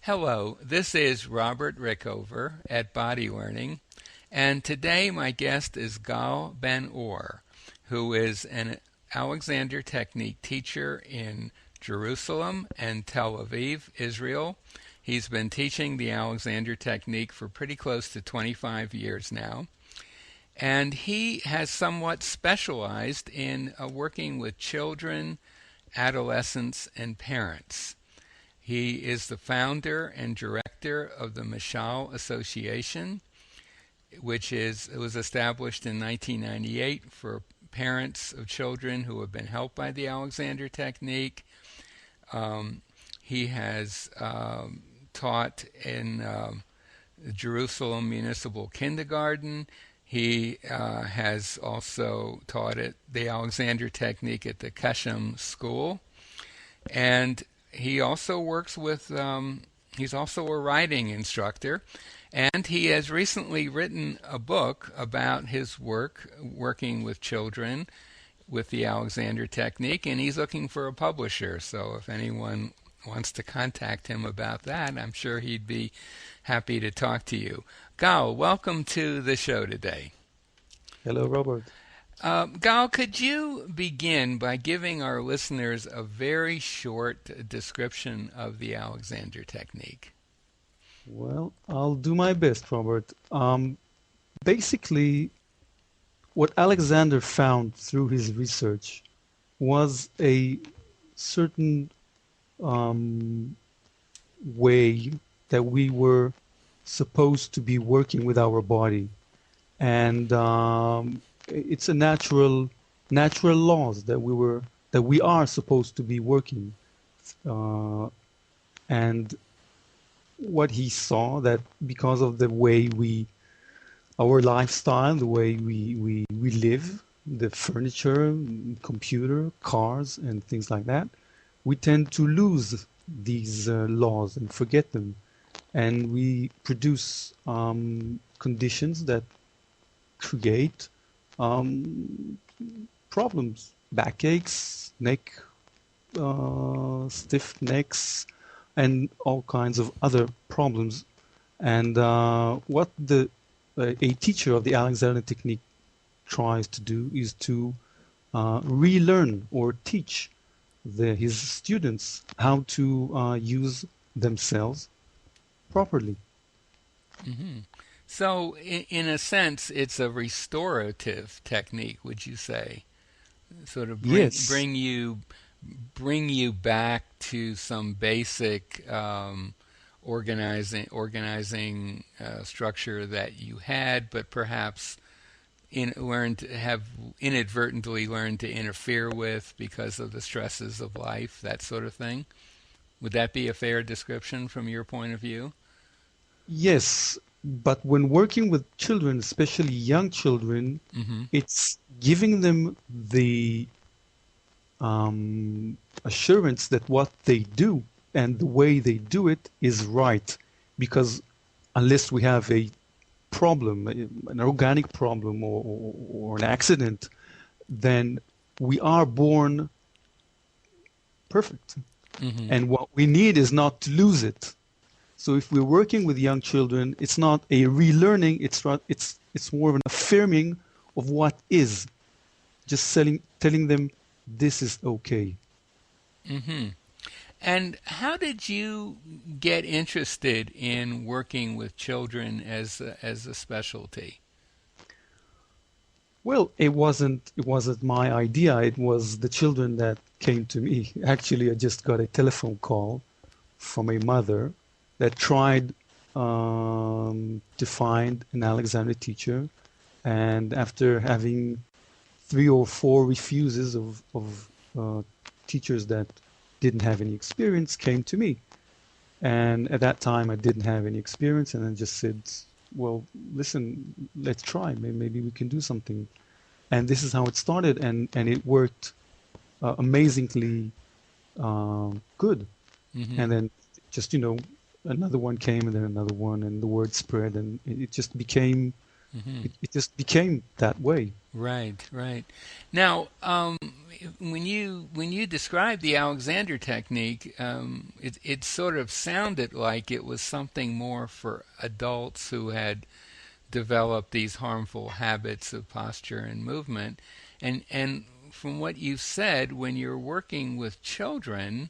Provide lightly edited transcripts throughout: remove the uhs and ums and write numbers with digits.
Hello, this is Robert Rickover at Body Learning, and today my guest is Gal Ben Or, who is an Alexander Technique teacher in Jerusalem and Tel Aviv, Israel. He's been teaching the Alexander Technique for pretty close to 25 years now, and he has somewhat specialized in working with children, adolescents, and parents. He is the founder and director of the Mashal Association, which was established in 1998 for parents of children who have been helped by the Alexander Technique. He has taught in Jerusalem Municipal Kindergarten. He has also taught at the Alexander Technique at the Keshem School. And he also works with, he's also a writing instructor, and he has recently written a book about his work working with children with the Alexander Technique, and he's looking for a publisher. So if anyone wants to contact him about that, I'm sure he'd be happy to talk to you. Gal, welcome to the show today. Hello, Robert. Gal, could you begin by giving our listeners a very short description of the Alexander Technique? Well, I'll do my best, Robert. Basically, what Alexander found through his research was a certain way that we were supposed to be working with our body. And it's a natural laws that we are supposed to be working, and what he saw that because of the way our lifestyle, the way we live, the furniture, computer, cars, and things like that, we tend to lose these laws and forget them, and we produce conditions that create problems, backaches, stiff necks, and all kinds of other problems. And what a teacher of the Alexander Technique tries to do is to relearn or teach his students how to use themselves properly. Mm-hmm. So, in a sense, it's a restorative technique, would you say? Sort of Yes. bring you back to some basic organizing structure that you had, but perhaps have inadvertently learned to interfere with because of the stresses of life, that sort of thing. Would that be a fair description from your point of view? Yes, but when working with children, especially young children, Mm-hmm. it's giving them the assurance that what they do and the way they do it is right. Because unless we have a problem, an organic problem or an accident, then we are born perfect. Mm-hmm. And what we need is not to lose it. So if we're working with young children, it's not a relearning, it's more of an affirming of what is, just telling them this is okay. Mm-hmm. And how did you get interested in working with children as a specialty? Well, it wasn't my idea. It was the children that came to me. Actually, I just got a telephone call from a mother that tried to find an Alexander teacher, and after having 3 or 4 refuses of teachers that didn't have any experience, came to me. And at that time, I didn't have any experience, and I just said, "Well, listen, let's try. Maybe we can do something." And this is how it started, and it worked amazingly good. Mm-hmm. And then just another one came, and then another one, and the word spread, and it just became It just became that way. Right, right. Now, when you described the Alexander technique, it sort of sounded like it was something more for adults who had developed these harmful habits of posture and movement. And from what you said, when you're working with children,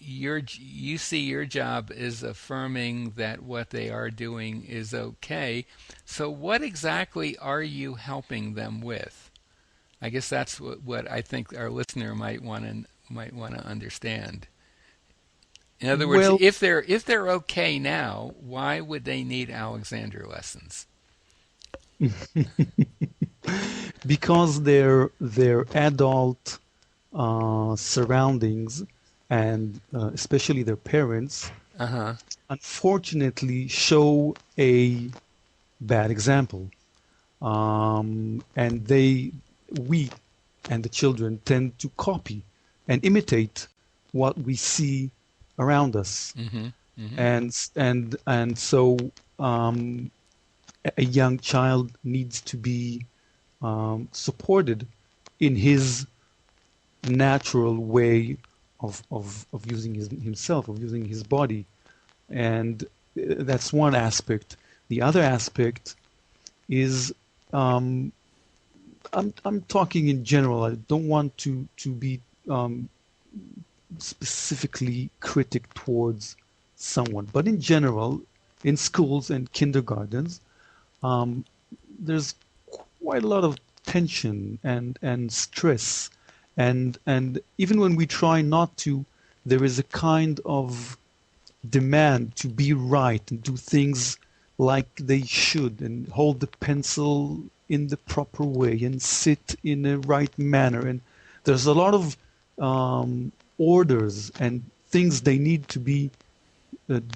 you see your job is affirming that what they are doing is okay. So what exactly are you helping them with? I guess that's what I think our listener might want to understand. In other words, Well, if they're okay now, why would they need Alexander lessons? because their adult surroundings and especially their parents Uh huh. unfortunately show a bad example, and we and the children tend to copy and imitate what we see around us, Mhm. Mhm. and so um, a young child needs to be supported in his natural way of using himself, of using his body. And that's one aspect. The other aspect is um, I'm talking in general. I don't want to be um, specifically critic towards someone, but in general, in schools and kindergartens, um, there's quite a lot of tension and stress, and even when we try not to, there is a kind of demand to be right and do things like they should and hold the pencil in the proper way and sit in a right manner. And there's a lot of orders and things they need to be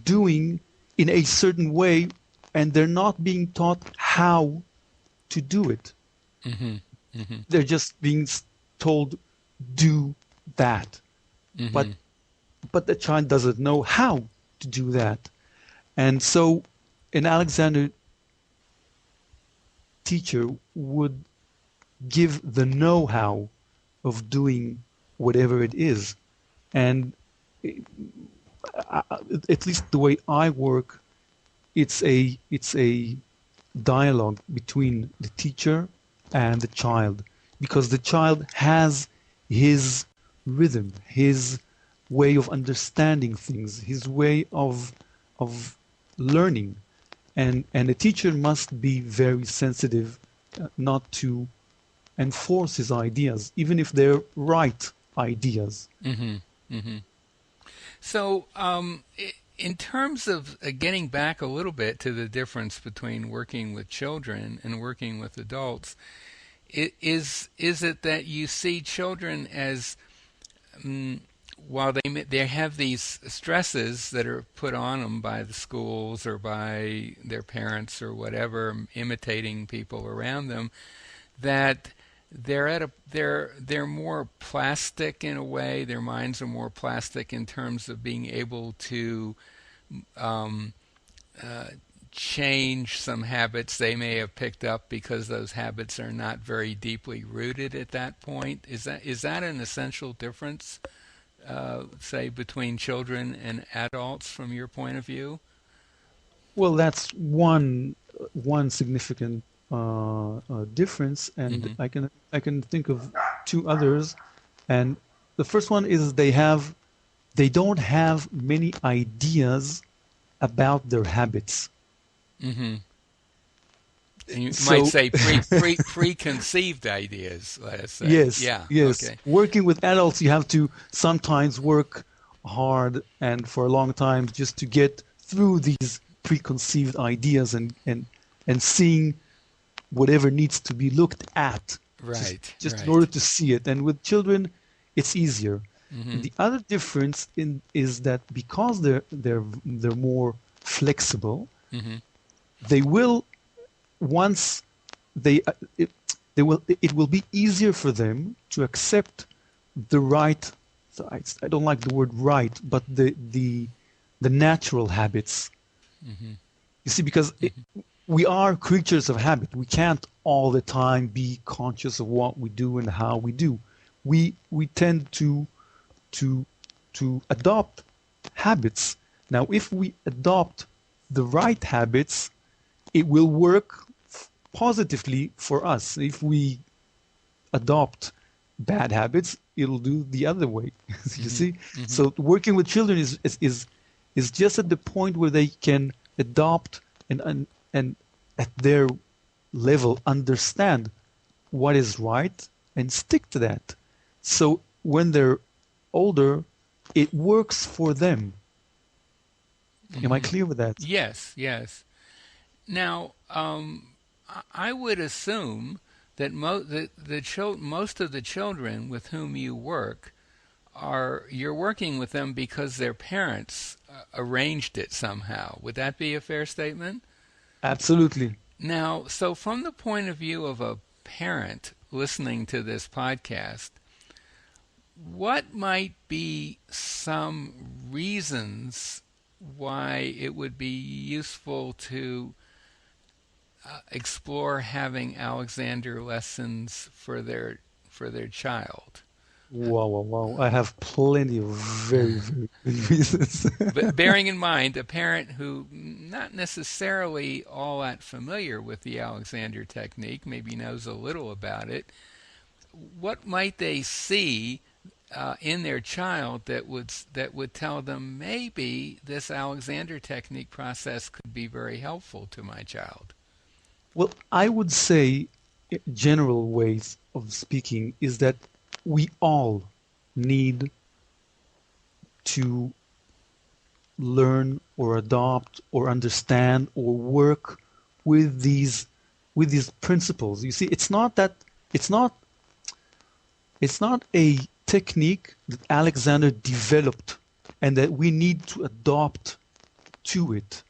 doing in a certain way, and they're not being taught how to do it. Mhm. Mhm. They're just being told, do that. But Mhm. the child doesn't know how to do that. And so an Alexander teacher would give the know-how of doing whatever it is. And I, at least the way I work, it's a dialogue between the teacher and the child, because the child has his rhythm, his way of understanding things, his way of learning, and the teacher must be very sensitive not to enforce his ideas, even if they're right ideas. Mhm. Mhm. So, in terms of getting back a little bit to the difference between working with children and working with adults, is it that you see children as mm, while they have these stresses that are put on them by the schools or by their parents or whatever, imitating people around them, that they're more plastic in a way. Their minds are more plastic in terms of being able to um, uh, change some habits they may have picked up because those habits are not very deeply rooted at that point. Is that an essential difference, say, between children and adults from your point of view? Well, that's one significant difference, and Hmm. I can think of two others. And the first one is they don't have many ideas about their habits. Hmm. And you might So say preconceived ideas, let us say. yes, Yeah. yes, Okay. working with adults, you have to sometimes work hard and for a long time just to get through these preconceived ideas and seeing whatever needs to be looked at, just Right. just in order Right. to see it. And with children, it's easier. Hmm. The other difference in is that because they're more flexible, Hmm. they will once they it, they will it will be easier for them to accept the right. So I don't like the word right, but the natural habits. Hmm. You see, because Hmm. we are creatures of habit. We can't all the time be conscious of what we do and how we do. We tend to adopt habits. Now, if we adopt the right habits, it will work positively for us. If we adopt bad habits, it'll do the other way. You see? So working with children is just at the point where they can adopt and at their level understand what is right and stick to that. So when they're older, it works for them. Am I clear with that? Yes, yes. Now, I would assume that most of the children with whom you work you're working with them because their parents arranged it somehow. Would that be a fair statement? Absolutely. Now, so from the point of view of a parent listening to this podcast, what might be some reasons why it would be useful to explore having Alexander lessons for their child? Wow. I have plenty of very good reasons. But bearing in mind a parent who not necessarily all that familiar with the Alexander technique, maybe knows a little about it, what might they see in their child that would tell them maybe this Alexander technique process could be very helpful to my child? Well, I would say general ways of speaking is that we all need to learn or adopt or understand or work with these principles. You see, it's not a technique that Alexander developed and that we need to adopt to it.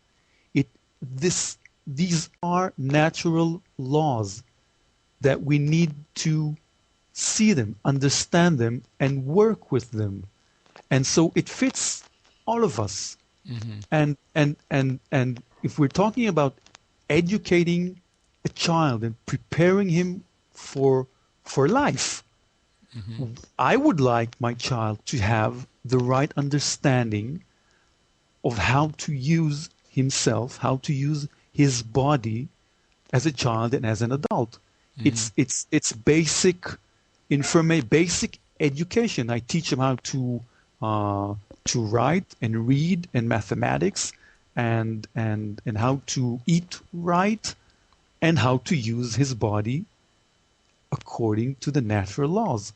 These are natural laws that we need to see them, understand them, and work with them. And so it fits all of us. And if we're talking about educating a child and preparing him for life, I would like my child to have the right understanding of how to use himself, how to use his body as a child and as an adult. It's basic information, basic education. I teach him how to write and read and mathematics and how to eat right and how to use his body according to the natural laws.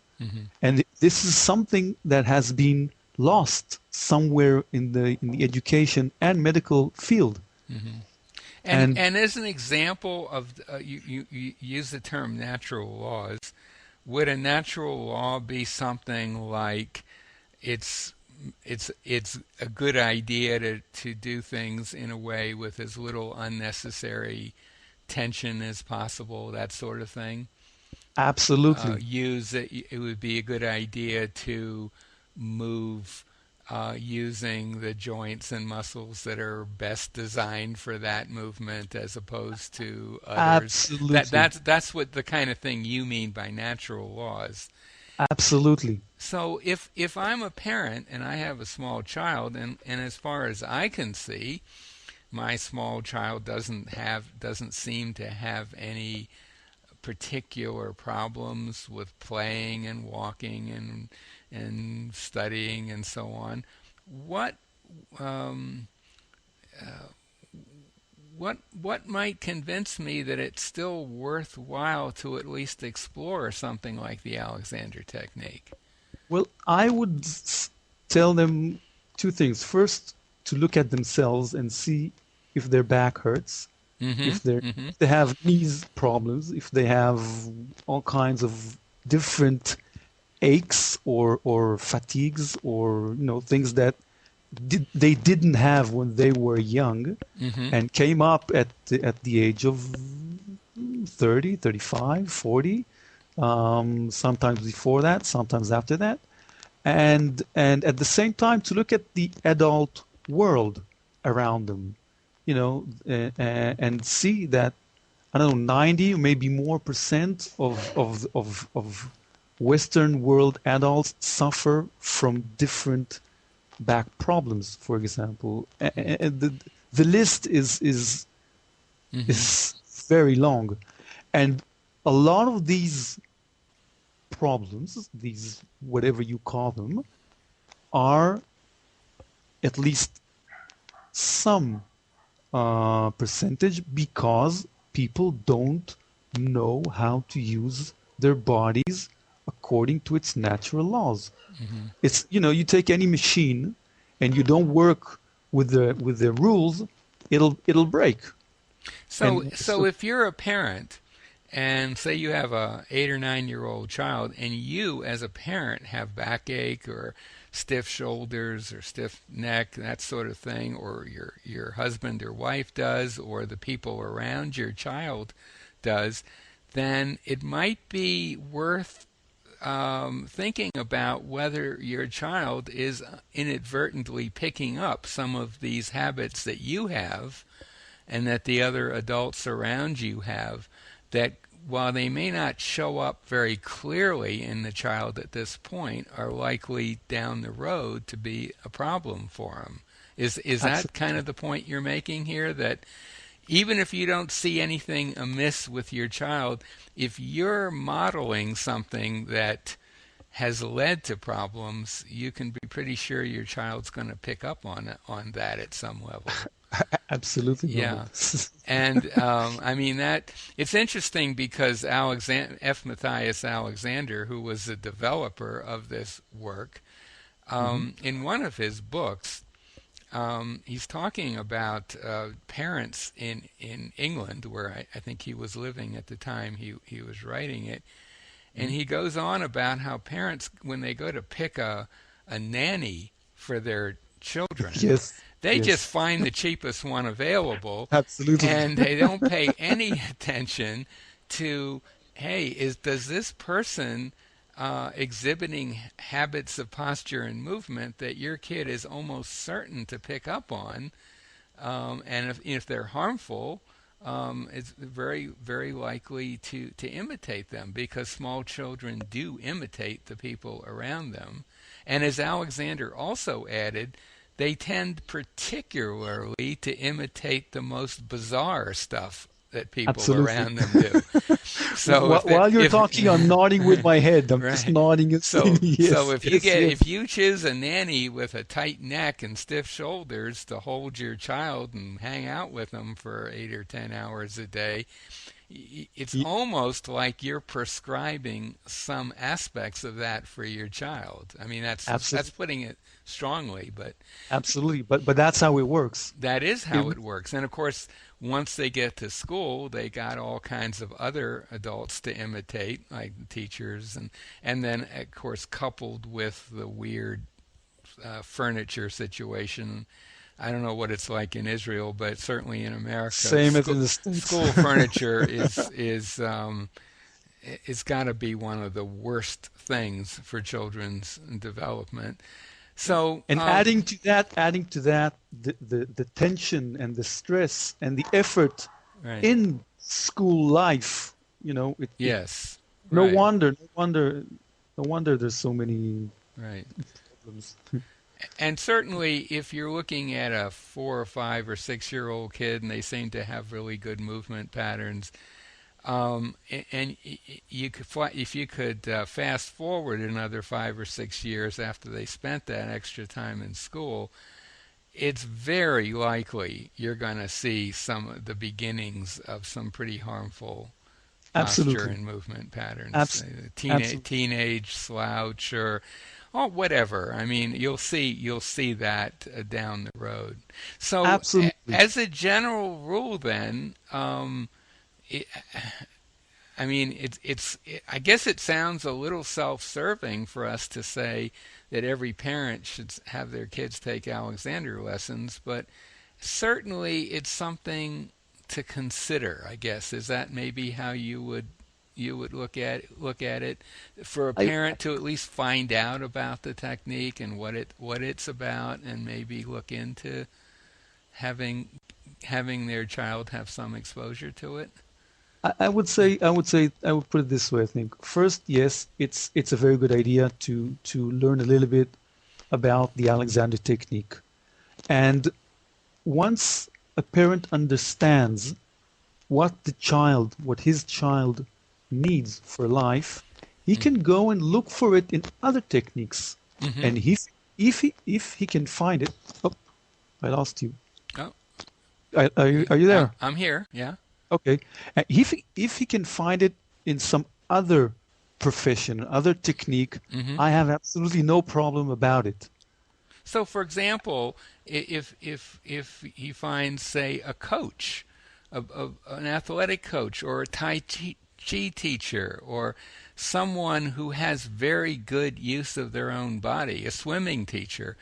And this is something that has been lost somewhere in the education and medical field. And as an example of you use the term natural laws, would a natural law be something like it's a good idea to do things in a way with as little unnecessary tension as possible, that sort of thing? Absolutely. It would be a good idea to move using the joints and muscles that are best designed for that movement as opposed to others. Absolutely. That's what the kind of thing you mean by natural laws. Absolutely. So if I'm a parent and I have a small child, and as far as I can see, my small child doesn't seem to have any particular problems with playing and walking and studying and so on. What might convince me that it's still worthwhile to at least explore something like the Alexander technique? Well, I would tell them two things. First, to look at themselves and see if their back hurts, if they have knees problems, if they have all kinds of different aches or fatigues or things that they didn't have when they were young and came up at the age of 30, 35, 40, sometimes before that, sometimes after that, and at the same time to look at the adult world around them and see that, I don't know, 90 maybe more percent of Western world adults suffer from different back problems, for example. And the list Hmm. is very long. And a lot of these problems, these whatever you call them, are at least some percentage because people don't know how to use their bodies according to its natural laws. Hmm. It's, you take any machine and you don't work with the rules, it'll break. So, And so so if you're a parent and say you have a 8 or 9 year old child and you as a parent have backache or stiff shoulders or stiff neck, that sort of thing, or your husband or wife does, or the people around your child does, then it might be worth thinking about whether your child is inadvertently picking up some of these habits that you have and that the other adults around you have, that while they may not show up very clearly in the child at this point, are likely down the road to be a problem for them. Is that kind absolutely. of the point you're making here? That even if you don't see anything amiss with your child, if you're modeling something that has led to problems, you can be pretty sure your child's going to pick up on that at some level. Absolutely, Robert. Yeah. And I mean that it's interesting because Alexander F. Matthias Alexander, who was the developer of this work, Hmm. in one of his books, he's talking about parents in England, where I think he was living at the time he was writing it, and he goes on about how parents, when they go to pick a nanny for their children, Yes, they just yes, find the cheapest one available, absolutely. and they don't pay any attention to, hey, does this person exhibiting habits of posture and movement that your kid is almost certain to pick up on, and if they're harmful, it's very, very likely to imitate them because small children do imitate the people around them. And as Alexander also added, they tend particularly to imitate the most bizarre stuff that people Absolutely. around them do. So While you're if talking, I'm nodding with my head. I'm just right. nodding and saying So yes, yes, if yes. you choose a nanny with a tight neck and stiff shoulders to hold your child and hang out with them for 8 or 10 hours a day, it's Ye- almost like you're prescribing some aspects of that for your child. I mean, that's Absolutely, putting it strongly, but absolutely. But that's how it works. that is It, how it works. And of course, once they get to school, they got all kinds of other adults to imitate, like teachers, and then of course coupled with the weird furniture situation. I don't know what it's like in Israel, but certainly in America, Same as in the States. school furniture it's got to be one of the worst things for children's development. So, And adding to that, the tension and the stress and the effort right, in school life, yes, no right, wonder, no wonder, no wonder there's so many right. problems. And certainly, if you're looking at a 4 or 5 or 6 year old kid and they seem to have really good movement patterns, and you could if you could fast forward another 5 or 6 years after they spent that extra time in school, it's very likely you're going to see some of the beginnings of some pretty harmful posture Absolutely. and movement patterns. Abs absolutely. Teenage slouch or whatever. I mean, you'll see that down the road. So, Absolutely. as a general rule, then, it, I mean, I guess it sounds a little self-serving for us to say that every parent should have their kids take Alexander lessons, but certainly it's something to consider. I guess is that maybe how you would look at it for a I parent to at least find out about the technique and what it's about, and maybe look into having having their child have some exposure to it? I would put it this way. I think first, yes, it's a very good idea to learn a little bit about the Alexander technique. And once a parent understands what his child needs for life, he can go and look for it in other techniques. Mm-hmm. And if he can find it, oh, I lost you. Oh, Are you there? I'm here. Yeah. Okay. If he can find it in some other profession, other technique, Mm-hmm. I have absolutely no problem about it. So, for example, if he finds, say, a coach, an athletic coach, or a Tai Chi teacher, or someone who has very good use of their own body, a swimming teacher,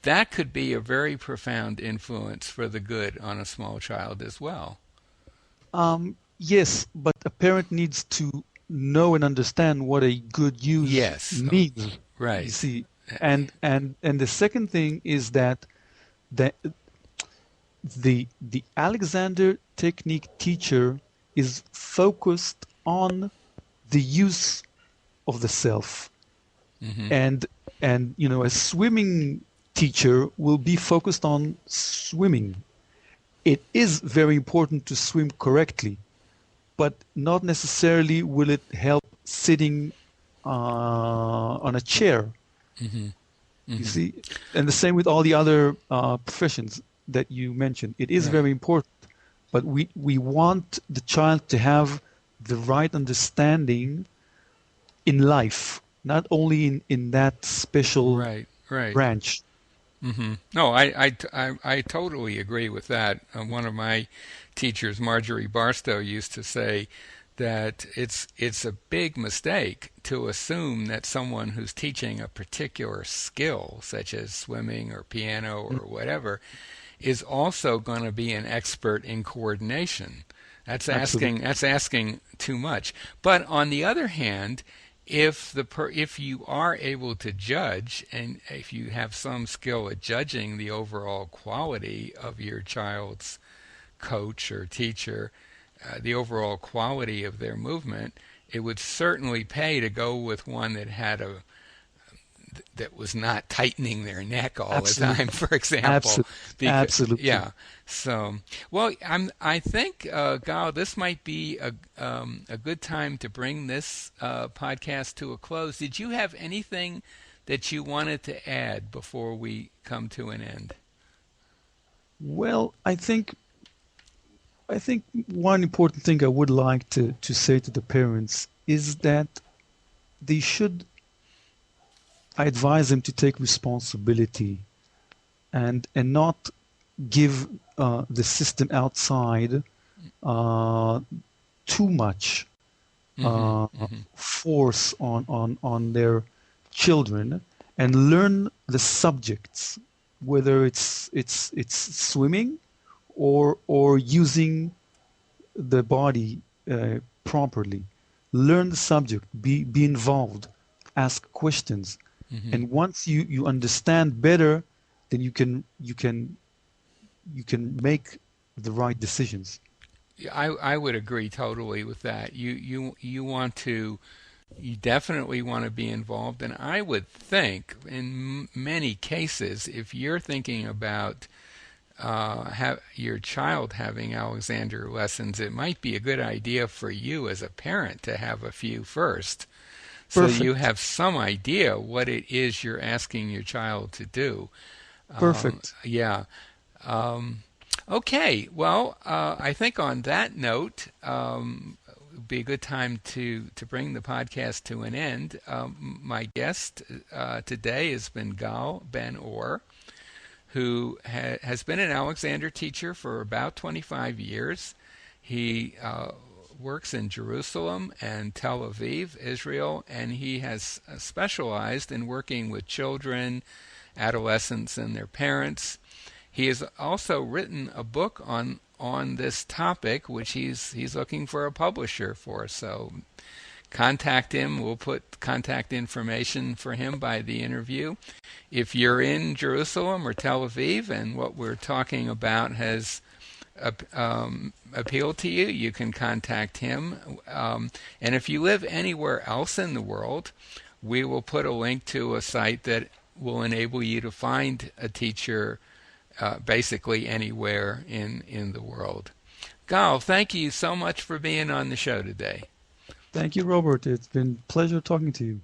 that could be a very profound influence for the good on a small child as well. Yes, but a parent needs to know and understand what a good use Yes, means. You right. see, and the second thing is that the the Alexander technique teacher is focused on the use of the self, Hmm. and a swimming teacher will be focused on swimming. It is very important to swim correctly, but not necessarily will it help sitting on a chair. Hmm. You Hmm. see, and the same with all the other professions that you mentioned. It is Right. very important, but we want the child to have the right understanding in life, not only in that special Right. Right. branch. Hmm. No, I totally agree with that. One of my teachers, Marjorie Barstow, used to say that it's a big mistake to assume that someone who's teaching a particular skill, such as swimming or piano or whatever, is also going to be an expert in coordination. Absolutely. That's asking too much. But on the other hand, if you are able to judge, and if you have some skill at judging the overall quality of your child's coach or teacher, the overall quality of their movement, it would certainly pay to go with one that was not tightening their neck all the time, Absolutely. for example. Absolutely. Because Absolutely. yeah, so well, I think Gal, this might be a good time to bring this podcast to a close. Did you have anything that you wanted to add before we come to an end? Well, I think one important thing I would like to say to the parents is that they should I advise them to take responsibility and not give the system outside uh, too much Mm-hmm. uh, Mm-hmm. force on their children and learn the subjects, whether it's swimming or using the body properly. Learn the subject, be involved, ask questions, Mm-hmm. and once you understand better, then you can make the right decisions. I would agree totally with that. You want to you definitely want to be involved, and I would think in many cases, if you're thinking about have your child having Alexander lessons, it might be a good idea for you as a parent to have a few first, so you Perfect. have some idea what it is you're asking your child to do. Perfect. Yeah. Um, okay. Well, I think on that note, it would be a good time to bring the podcast to an end. My guest today has been Gal Ben Or, who has been an Alexander teacher for about 25 years. He works in Jerusalem and Tel Aviv, Israel, and he has specialized in working with children, adolescents, and their parents. He has also written a book on this topic, which he's looking for a publisher for. So contact him. We'll put contact information for him by the interview. If you're in Jerusalem or Tel Aviv and what we're talking about has appeal to you, you can contact him. And if you live anywhere else in the world, we will put a link to a site that will enable you to find a teacher basically anywhere in the world. Gal, thank you so much for being on the show today. Thank you, Robert. It's been a pleasure talking to you.